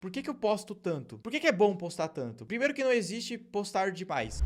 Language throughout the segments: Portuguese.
Por que que eu posto tanto? Por que que é bom postar tanto? Primeiro que não existe postar demais.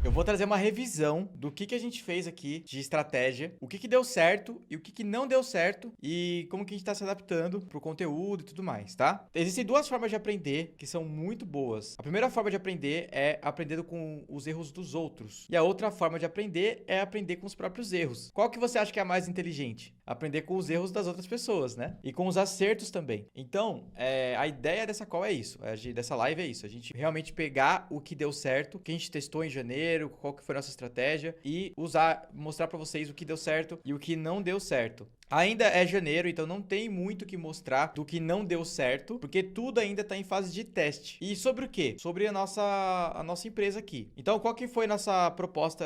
Eu vou trazer uma revisão do que a gente fez aqui de estratégia, o que deu certo e o que não deu certo e como que a gente tá se adaptando pro conteúdo e tudo mais, tá? Existem duas formas de aprender que são muito boas. A primeira forma de aprender é aprendendo com os erros dos outros. E a outra forma de aprender é aprender com os próprios erros. Qual que você acha que é a mais inteligente? Aprender com os erros das outras pessoas, né? E com os acertos também. Então, a ideia dessa call é isso, dessa live é isso. A gente realmente pegar o que deu certo, o que a gente testou em janeiro, qual que foi a nossa estratégia e mostrar pra vocês o que deu certo e o que não deu certo. Ainda é janeiro, então não tem muito o que mostrar do que não deu certo, porque tudo ainda tá em fase de teste. E sobre o quê? Sobre a nossa empresa aqui. Então, qual que foi a nossa proposta,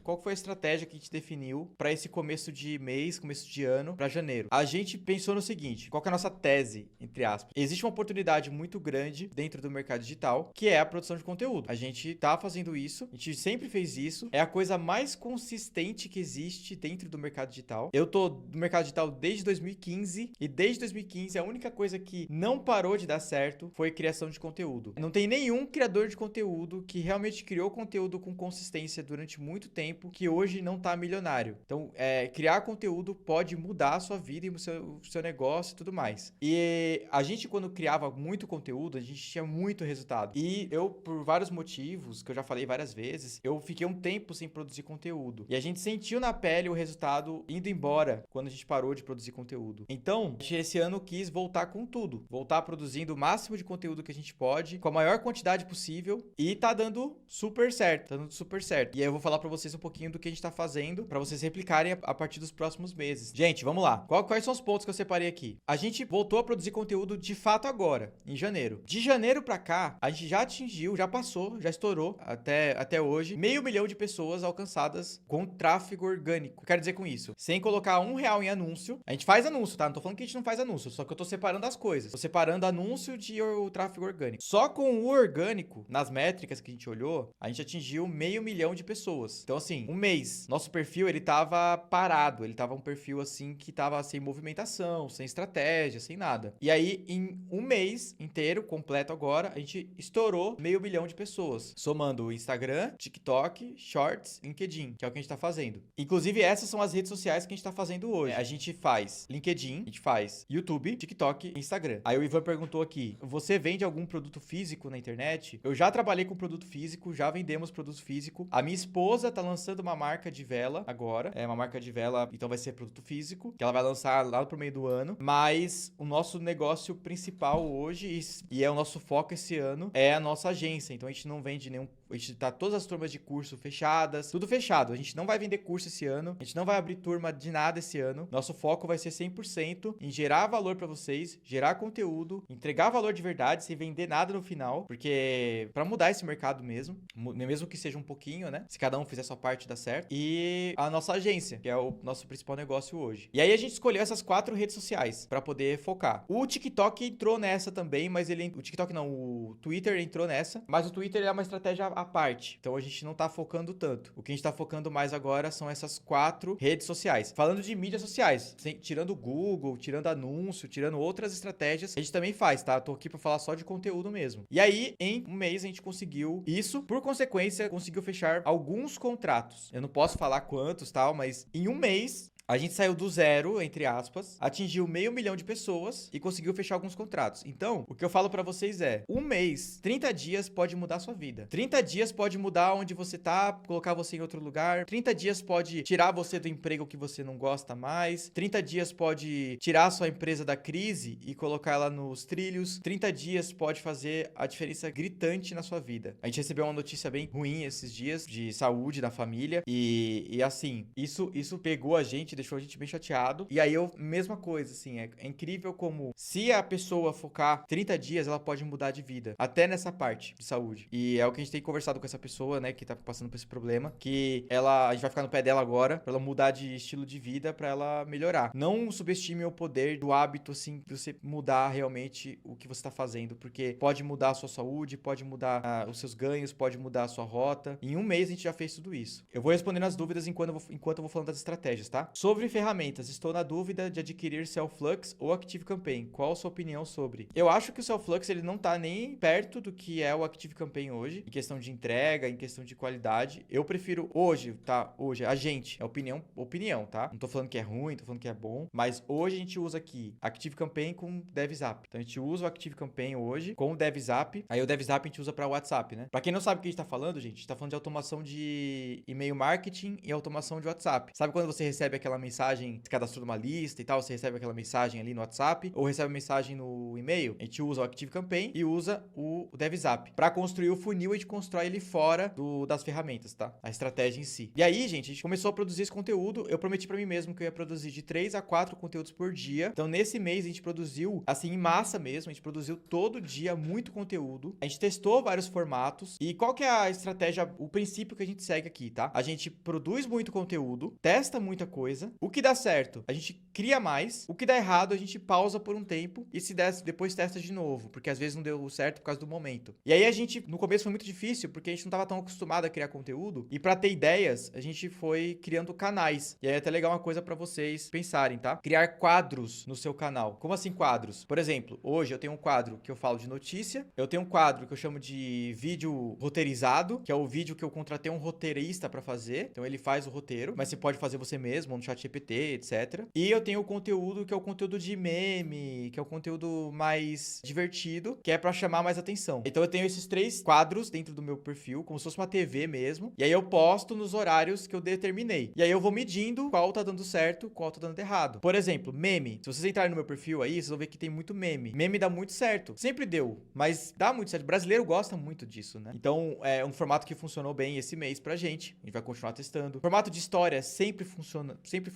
qual que foi a estratégia que a gente definiu para esse começo de mês, começo de ano, para janeiro? A gente pensou no seguinte, qual que é a nossa tese, entre aspas? Existe uma oportunidade muito grande dentro do mercado digital, que é a produção de conteúdo. A gente tá fazendo isso, a gente sempre fez isso, é a coisa mais consistente que existe dentro do mercado digital. Eu tô no mercado digital desde 2015 e desde 2015 a única coisa que não parou de dar certo foi criação de conteúdo. Não tem nenhum criador de conteúdo que realmente criou conteúdo com consistência durante muito tempo que hoje não tá milionário. Então, criar conteúdo pode mudar a sua vida e o seu negócio e tudo mais. E a gente, quando criava muito conteúdo, a gente tinha muito resultado. E eu, por vários motivos, que eu já falei várias vezes, eu fiquei um tempo sem produzir conteúdo. E a gente sentiu na pele o resultado indo embora quando a gente parou de produzir conteúdo. Então, a gente esse ano quis voltar com tudo. Voltar produzindo o máximo de conteúdo que a gente pode, com a maior quantidade possível. E tá dando super certo. Tá dando super certo. E aí eu vou falar pra vocês um pouquinho do que a gente tá fazendo, pra vocês replicarem a partir dos próximos meses. Gente, vamos lá. Quais são os pontos que eu separei aqui? A gente voltou a produzir conteúdo de fato agora, em janeiro. De janeiro pra cá, a gente já atingiu, já passou, já estourou até hoje, 500 mil de pessoas alcançadas com tráfego orgânico. O que eu quero dizer com isso? Sem colocar R$ 1 em anúncio. A gente faz anúncio, tá? Não tô falando que a gente não faz anúncio, só que eu tô separando as coisas. Tô separando anúncio de o tráfego orgânico. Só com o orgânico, nas métricas que a gente olhou, a gente atingiu 500 mil de pessoas. Então, assim, um mês, nosso perfil, ele tava parado. Ele tava um perfil, assim, que tava sem movimentação, sem estratégia, sem nada. E aí, em um mês inteiro, completo agora, a gente estourou 500 mil de pessoas. Somando o Instagram, TikTok, Shorts, LinkedIn, que é o que a gente tá fazendo. Inclusive, essas são as redes sociais que a gente tá fazendo hoje. A gente faz LinkedIn, a gente faz YouTube, TikTok e Instagram. Aí o Ivan perguntou aqui, você vende algum produto físico na internet? Eu já trabalhei com produto físico, já vendemos produto físico. A minha esposa tá lançando uma marca de vela agora. É uma marca de vela, então vai ser produto físico, que ela vai lançar lá pro meio do ano. Mas o nosso negócio principal hoje, e é o nosso foco esse ano, é a nossa agência. Então a gente não vende nenhum. A gente tá todas as turmas de curso fechadas, tudo fechado. A gente não vai vender curso esse ano, a gente não vai abrir turma de nada esse ano. Nosso foco vai ser 100% em gerar valor pra vocês, gerar conteúdo, entregar valor de verdade, sem vender nada no final, porque pra mudar esse mercado mesmo que seja um pouquinho, né? Se cada um fizer sua parte, dá certo. E a nossa agência, que é o nosso principal negócio hoje. E aí a gente escolheu essas 4 redes sociais pra poder focar. O TikTok entrou nessa também, mas o TikTok não, o Twitter entrou nessa, mas o Twitter é uma estratégia à parte. Então a gente não tá focando tanto. O que a gente tá focando mais agora são essas 4 redes sociais. Falando de mídias sociais, tirando o Google, tirando anúncio, tirando outras estratégias, a gente também faz, tá? Tô aqui pra falar só de conteúdo mesmo. E aí, em um mês, a gente conseguiu isso. Por consequência, conseguiu fechar alguns contratos. Eu não posso falar quantos, tal, mas em um mês, a gente saiu do zero, entre aspas, atingiu 500 mil de pessoas e conseguiu fechar alguns contratos. Então, o que eu falo pra vocês é, um mês, 30 dias pode mudar a sua vida. 30 dias pode mudar onde você tá, colocar você em outro lugar. 30 dias pode tirar você do emprego que você não gosta mais. 30 dias pode tirar a sua empresa da crise e colocar ela nos trilhos. 30 dias pode fazer a diferença gritante na sua vida. A gente recebeu uma notícia bem ruim esses dias, de saúde da família. E assim, isso pegou a gente, deixou a gente bem chateado. E aí mesma coisa, assim, é incrível como se a pessoa focar 30 dias, ela pode mudar de vida. Até nessa parte de saúde. E é o que a gente tem conversado com essa pessoa, né, que tá passando por esse problema, que a gente vai ficar no pé dela agora, pra ela mudar de estilo de vida, pra ela melhorar. Não subestime o poder do hábito, assim, de você mudar realmente o que você tá fazendo, porque pode mudar a sua saúde, pode mudar os seus ganhos, pode mudar a sua rota. Em um mês a gente já fez tudo isso. Eu vou respondendo as dúvidas enquanto eu vou falando das estratégias, tá? Sobre ferramentas, estou na dúvida de adquirir Selflux ou ActiveCampaign. Qual a sua opinião sobre? Eu acho que o Selflux ele não tá nem perto do que é o ActiveCampaign hoje, em questão de entrega, em questão de qualidade. Eu prefiro hoje, tá? Hoje, a gente, é opinião, tá? Não tô falando que é ruim, tô falando que é bom, mas hoje a gente usa aqui ActiveCampaign com DevZap. Então a gente usa o ActiveCampaign hoje com o DevZap. Aí o DevZap a gente usa para WhatsApp, né? Pra quem não sabe o que a gente tá falando, gente, a gente tá falando de automação de e-mail marketing e automação de WhatsApp. Sabe quando você recebe aquela mensagem, se cadastrou numa lista e tal, você recebe aquela mensagem ali no WhatsApp ou recebe mensagem no e-mail? A gente usa o ActiveCampaign e usa o DevZap. Para construir o funil, a gente constrói ele fora das ferramentas, tá? A estratégia em si. E aí, gente, a gente começou a produzir esse conteúdo. Eu prometi para mim mesmo que eu ia produzir de 3 a 4 conteúdos por dia. Então, nesse mês, a gente produziu, assim, em massa mesmo. A gente produziu todo dia muito conteúdo. A gente testou vários formatos. E qual que é a estratégia, o princípio que a gente segue aqui, tá? A gente produz muito conteúdo, testa muita coisa. O que dá certo, a gente cria mais. O que dá errado, a gente pausa por um tempo e se der, depois testa de novo, porque às vezes não deu certo por causa do momento. E aí a gente, no começo foi muito difícil, porque a gente não estava tão acostumado a criar conteúdo. E para ter ideias, a gente foi criando canais. E aí é até legal uma coisa para vocês pensarem, tá? Criar quadros no seu canal. Como assim quadros? Por exemplo, hoje eu tenho um quadro que eu falo de notícia. Eu tenho um quadro que eu chamo de vídeo roteirizado, que é o vídeo que eu contratei um roteirista para fazer. Então ele faz o roteiro, mas você pode fazer você mesmo no ChatGPT, etc. E eu tenho o conteúdo que é o conteúdo de meme, que é o conteúdo mais divertido, que é para chamar mais atenção. Então eu tenho esses 3 quadros dentro do meu perfil, como se fosse uma TV mesmo. E aí eu posto nos horários que eu determinei. E aí eu vou medindo qual tá dando certo, qual tá dando errado. Por exemplo, meme. Se vocês entrarem no meu perfil aí, vocês vão ver que tem muito meme. Meme dá muito certo. Sempre deu, mas dá muito certo. O brasileiro gosta muito disso, né? Então é um formato que funcionou bem esse mês pra gente. A gente vai continuar testando. Formato de história sempre funciona, sempre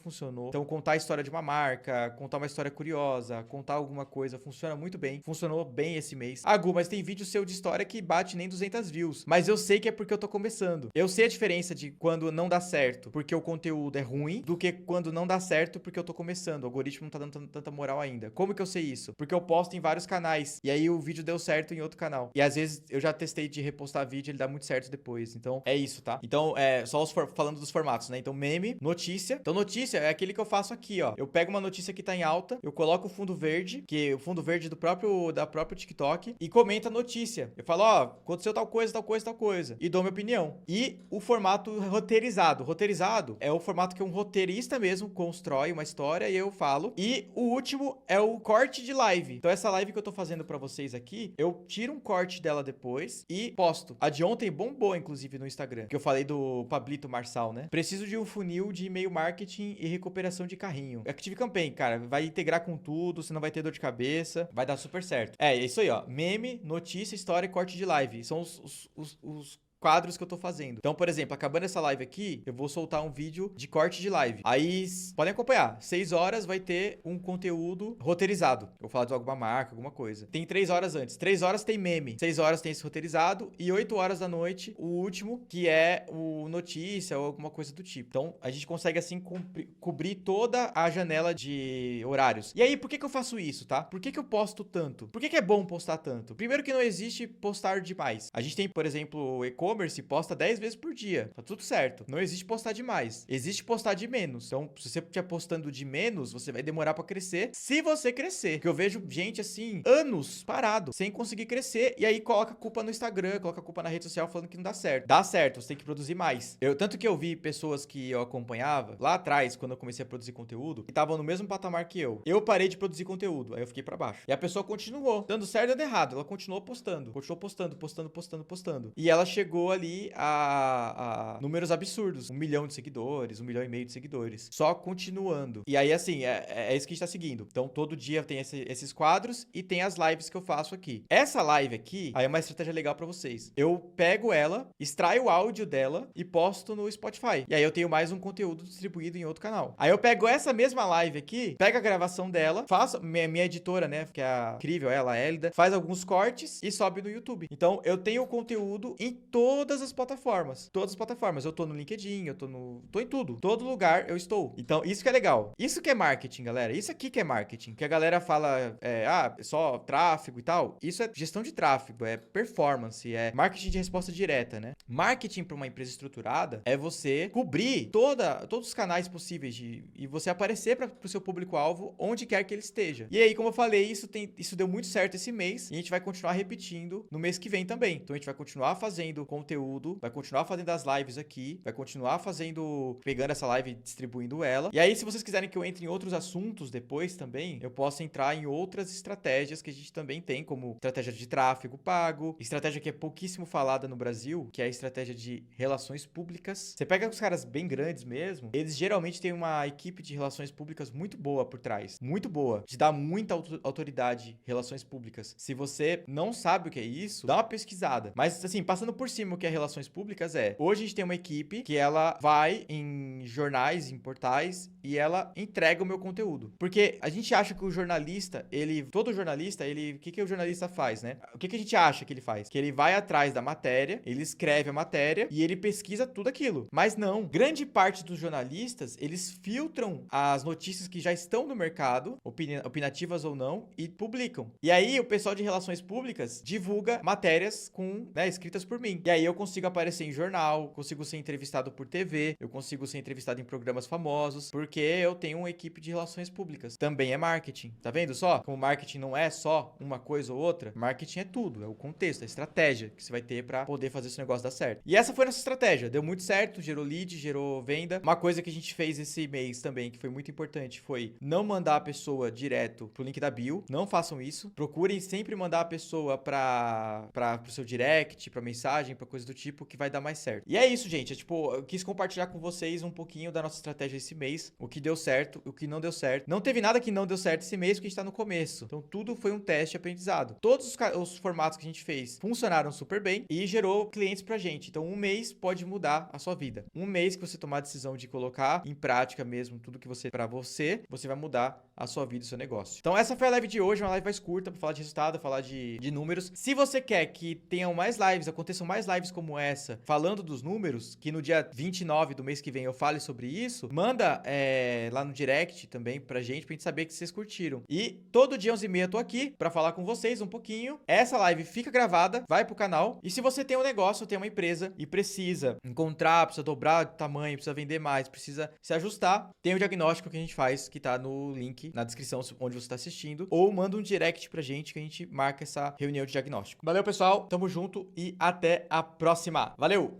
funcionou. Então contar a história de uma marca, contar uma história curiosa, contar alguma coisa, funciona muito bem. Funcionou bem esse mês. Gu, mas tem vídeo seu de história que bate nem 200 views. Mas eu sei que é porque eu tô começando. Eu sei a diferença de quando não dá certo porque o conteúdo é ruim, do que quando não dá certo porque eu tô começando. O algoritmo não tá dando tanta moral ainda. Como que eu sei isso? Porque eu posto em vários canais. E aí o vídeo deu certo em outro canal. E às vezes eu já testei de repostar vídeo e ele dá muito certo depois. Então é isso, tá? Então só falando dos formatos, né? Então meme, notícia. Então notícia é aquele que eu faço aqui, ó. Eu pego uma notícia que tá em alta, eu coloco o fundo verde, que é o fundo verde da própria TikTok, e comento a notícia. Eu falo, ó, aconteceu tal coisa, tal coisa, tal coisa. E dou minha opinião. E o formato roteirizado. Roteirizado é o formato que um roteirista mesmo constrói uma história e eu falo. E o último é o corte de live. Então essa live que eu tô fazendo pra vocês aqui, eu tiro um corte dela depois e posto. A de ontem bombou, inclusive, no Instagram, que eu falei do Pablito Marçal, né? Preciso de um funil de e-mail marketing e recuperação de carrinho. ActiveCampaign, cara, vai integrar com tudo, você não vai ter dor de cabeça, vai dar super certo. É isso aí, ó. Meme, notícia, história e corte de live. São os quadros que eu tô fazendo. Então, por exemplo, acabando essa live aqui, eu vou soltar um vídeo de corte de live. Aí, podem acompanhar. 6 horas vai ter um conteúdo roteirizado. Eu vou falar de alguma marca, alguma coisa. Tem 3 horas antes. 3 horas tem meme. 6 horas tem esse roteirizado. E 8 horas da noite, o último, que é o notícia ou alguma coisa do tipo. Então, a gente consegue, assim, cobrir toda a janela de horários. E aí, por que eu faço isso, tá? Por que eu posto tanto? Por que é bom postar tanto? Primeiro que não existe postar demais. A gente tem, por exemplo, o e-commerce posta 10 vezes por dia. Tá tudo certo. Não existe postar demais. Existe postar de menos. Então, se você estiver postando de menos, você vai demorar pra crescer. Se você crescer. Porque eu vejo gente assim, anos parado, sem conseguir crescer. E aí coloca a culpa no Instagram, coloca a culpa na rede social falando que não dá certo. Dá certo, você tem que produzir mais. Tanto que eu vi pessoas que eu acompanhava lá atrás, quando eu comecei a produzir conteúdo, que estavam no mesmo patamar que eu. Eu parei de produzir conteúdo. Aí eu fiquei pra baixo. E a pessoa continuou. Dando certo ou dando errado. Ela continuou postando. Continuou postando. E ela chegou ali a números absurdos. 1 milhão de seguidores, 1,5 milhão de seguidores. Só continuando. E aí, assim, é isso que a gente tá seguindo. Então, todo dia tem esses quadros e tem as lives que eu faço aqui. Essa live aqui, aí é uma estratégia legal pra vocês. Eu pego ela, extraio o áudio dela e posto no Spotify. E aí eu tenho mais um conteúdo distribuído em outro canal. Aí eu pego essa mesma live aqui, pego a gravação dela, faço, minha editora, né, que é incrível, ela, a Elida, faz alguns cortes e sobe no YouTube. Então, eu tenho o conteúdo em todo todas as plataformas. Todas as plataformas. Eu tô no LinkedIn, tô em tudo. Todo lugar eu estou. Então, isso que é legal. Isso que é marketing, galera. Isso aqui que é marketing. Que a galera fala, só tráfego e tal. Isso é gestão de tráfego, é performance, é marketing de resposta direta, né? Marketing para uma empresa estruturada é você cobrir todos os canais possíveis e você aparecer para o seu público-alvo onde quer que ele esteja. E aí, como eu falei, isso deu muito certo esse mês e a gente vai continuar repetindo no mês que vem também. Então, a gente vai continuar fazendo conteúdo, vai continuar fazendo as lives aqui, vai continuar pegando essa live e distribuindo ela. E aí, se vocês quiserem que eu entre em outros assuntos depois também, eu posso entrar em outras estratégias que a gente também tem, como estratégia de tráfego pago, estratégia que é pouquíssimo falada no Brasil, que é a estratégia de relações públicas. Você pega os caras bem grandes mesmo, eles geralmente têm uma equipe de relações públicas muito boa por trás, muito boa, te dá muita autoridade relações públicas. Se você não sabe o que é isso, dá uma pesquisada. Mas assim, passando por cima o que é relações públicas hoje a gente tem uma equipe que ela vai em jornais, em portais e ela entrega o meu conteúdo. Porque a gente acha que o jornalista, todo jornalista, o que o jornalista faz, né? O que a gente acha que ele faz? Que ele vai atrás da matéria, ele escreve a matéria e ele pesquisa tudo aquilo. Mas não. Grande parte dos jornalistas, eles filtram as notícias que já estão no mercado, opinativas ou não, e publicam. E aí o pessoal de relações públicas divulga matérias escritas por mim. E aí eu consigo aparecer em jornal, consigo ser entrevistado por TV, eu consigo ser entrevistado em programas famosos, porque eu tenho uma equipe de relações públicas. Também é marketing. Tá vendo só? Como marketing não é só uma coisa ou outra, marketing é tudo, é o contexto, a estratégia que você vai ter pra poder fazer esse negócio dar certo. E essa foi a nossa estratégia, deu muito certo, gerou lead, gerou venda. Uma coisa que a gente fez esse mês também, que foi muito importante, foi não mandar a pessoa direto pro link da bio, não façam isso. Procurem sempre mandar a pessoa pro seu direct, pra mensagem, pra coisa do tipo, que vai dar mais certo. E é isso, gente, eu quis compartilhar com vocês um pouquinho da nossa estratégia esse mês, o que deu certo, o que não deu certo. Não teve nada que não deu certo esse mês, porque a gente tá no começo. Então, tudo foi um teste de aprendizado. Todos os formatos que a gente fez funcionaram super bem e gerou clientes pra gente. Então, um mês pode mudar a sua vida. Um mês que você tomar a decisão de colocar em prática mesmo tudo que pra você vai mudar a sua vida e o seu negócio. Então, essa foi a live de hoje, uma live mais curta pra falar de resultado, falar de números. Se você quer que tenham mais lives, aconteçam mais lives como essa, falando dos números, que no dia 29 do mês que vem eu fale sobre isso, manda lá no direct também pra gente saber que vocês curtiram. E todo dia 11h30 eu tô aqui pra falar com vocês um pouquinho. Essa live fica gravada, vai pro canal. E se você tem um negócio, tem uma empresa e precisa precisa dobrar de tamanho, precisa vender mais, precisa se ajustar, tem o diagnóstico que a gente faz, que tá no link na descrição onde você tá assistindo, ou manda um direct pra gente que a gente marca essa reunião de diagnóstico. Valeu, pessoal, tamo junto e até a próxima. Valeu!